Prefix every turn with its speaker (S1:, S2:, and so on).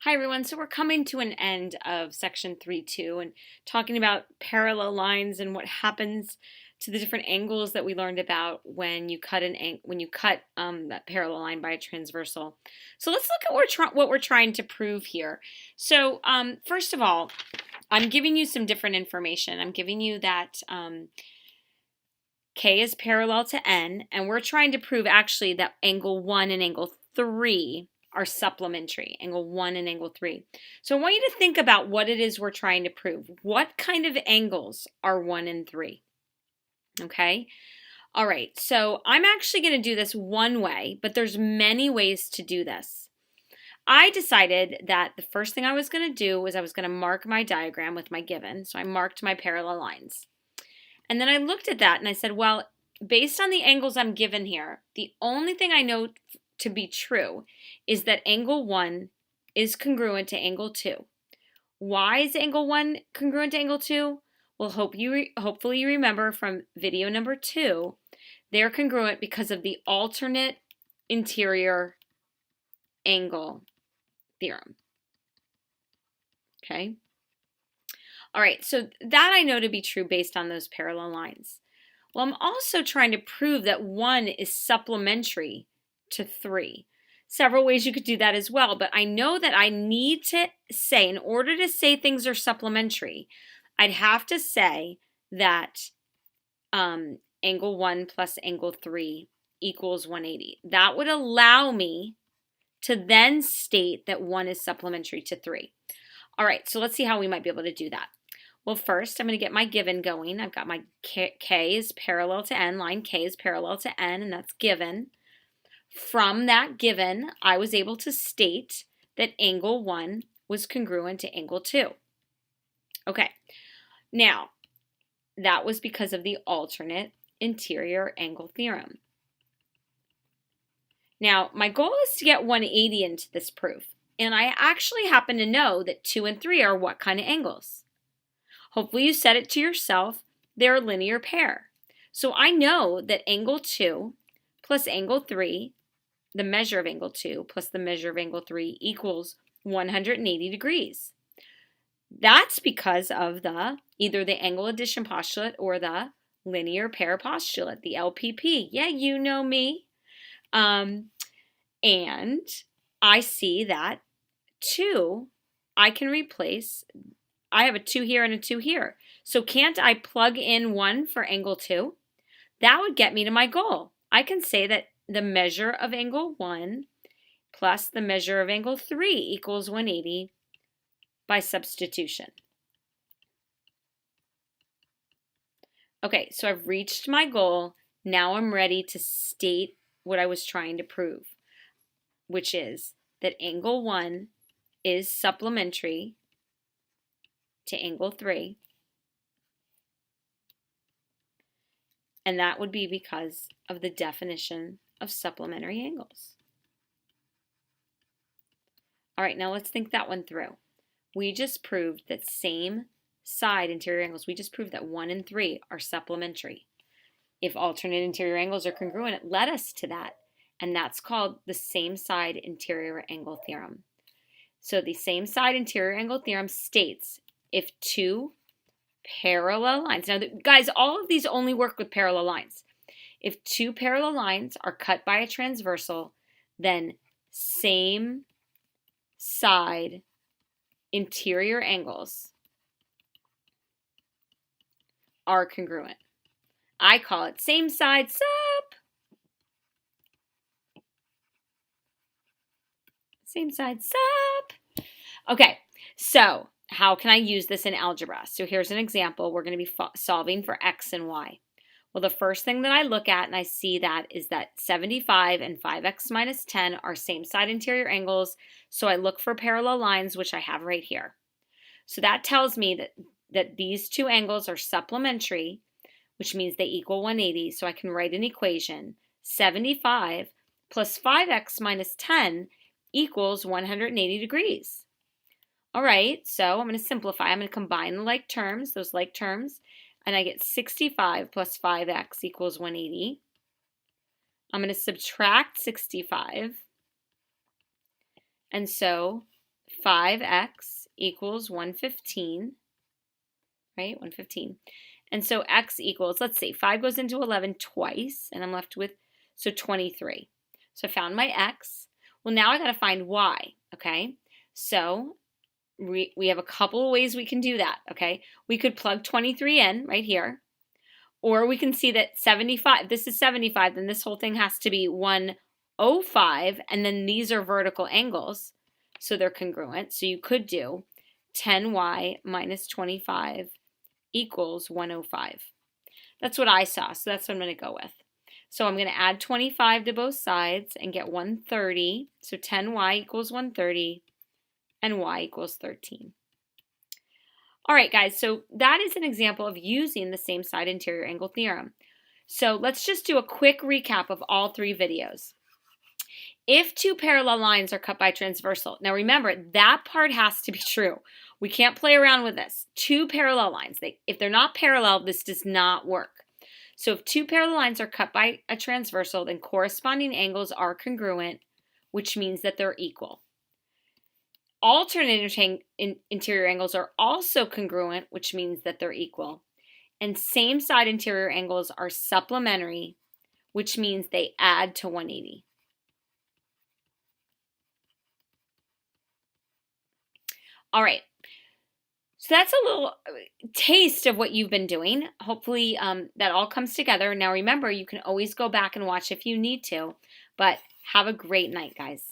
S1: Hi everyone, so we're coming to an end of section 3.2 and talking about parallel lines and what happens to the different angles that we learned about when you cut that parallel line by a transversal. So let's look at what we're trying to prove here. So first of all, I'm giving you some different information. I'm giving you that K is parallel to N, and we're trying to prove actually that angle 1 and angle 3 are supplementary, angle 1 and angle 3. So I want you to think about what it is we're trying to prove. What kind of angles are 1 and 3? Okay? All right, so I'm actually going to do this one way, but there's many ways to do this. I decided that the first thing I was going to do was I was going to mark my diagram with my given. So I marked my parallel lines. And then I looked at that and I said, well, based on the angles I'm given here, the only thing I know to be true is that angle 1 is congruent to angle 2. Why is angle 1 congruent to angle 2? Well, hopefully you remember from video number 2, they're congruent because of the alternate interior angle theorem. Okay? All right, so that I know to be true based on those parallel lines. Well, I'm also trying to prove that 1 is supplementary to 3. Several ways you could do that as well, but I know that I need to say, in order to say things are supplementary, I'd have to say that angle 1 plus angle 3 equals 180. That would allow me to then state that 1 is supplementary to 3. All right, so let's see how we might be able to do that. Well, first, I'm going to get my given going. I've got my K is parallel to N. Line K is parallel to N, and that's given. From that given, I was able to state that angle 1 was congruent to angle 2. Okay, now, that was because of the alternate interior angle theorem. Now, my goal is to get 180 into this proof, and I actually happen to know that 2 and 3 are what kind of angles? Hopefully you said it to yourself, they're a linear pair. So I know that angle 2 plus angle 3, the measure of angle 2 plus the measure of angle 3 equals 180 degrees. That's because of either the angle addition postulate or the linear pair postulate, the LPP. Yeah, you know me. And I see that 2, I can replace, I have a 2 here and a 2 here. So can't I plug in 1 for angle 2? That would get me to my goal. I can say that the measure of angle 1 plus the measure of angle 3 equals 180 by substitution. Okay, so I've reached my goal. Now I'm ready to state what I was trying to prove, which is that angle 1 is supplementary to angle 3, and that would be because of the definition of supplementary angles. All right, now let's think that one through. We just proved that same side interior angles, we just proved that 1 and 3 are supplementary. If alternate interior angles are congruent, it led us to that, and that's called the same side interior angle theorem. So the same side interior angle theorem states if 2 parallel lines, now guys, all of these only work with parallel lines. If 2 parallel lines are cut by a transversal, then same side interior angles are congruent. I call it same side sup. Same side sup. Okay, so how can I use this in algebra? So here's an example. We're going to be solving for x and y. Well, the first thing that I look at and I see that is that 75 and 5x minus 10 are same side interior angles. So I look for parallel lines, which I have right here. So that tells me that these two angles are supplementary, which means they equal 180. So I can write an equation. 75 plus 5x minus 10 equals 180 degrees. All right, so I'm going to simplify. I'm going to combine the like terms, those like terms, and I get 65 plus 5x equals 180. I'm going to subtract 65, and so 5x equals 115, right? 115. And so x equals, let's see, 5 goes into 11 twice, and I'm left with, so 23. So I found my x. Well, now I got to find y, okay? So we have a couple of ways we can do that, okay? We could plug 23 in right here, or we can see that 75, this is 75, then this whole thing has to be 105, and then these are vertical angles, so they're congruent. So you could do 10y minus 25 equals 105. That's what I saw, so that's what I'm going to go with. So I'm going to add 25 to both sides and get 130. So 10y equals 130 and y equals 13. All right, guys, so that is an example of using the same side interior angle theorem. So let's just do a quick recap of all three videos. If two parallel lines are cut by transversal, now remember, that part has to be true. We can't play around with this. Two parallel lines, if they're not parallel, this does not work. So if two parallel lines are cut by a transversal, then corresponding angles are congruent, which means that they're equal. Alternate interior angles are also congruent, which means that they're equal. And same side interior angles are supplementary, which means they add to 180. All right, so that's a little taste of what you've been doing. Hopefully that all comes together. Now remember, you can always go back and watch if you need to, but have a great night, guys.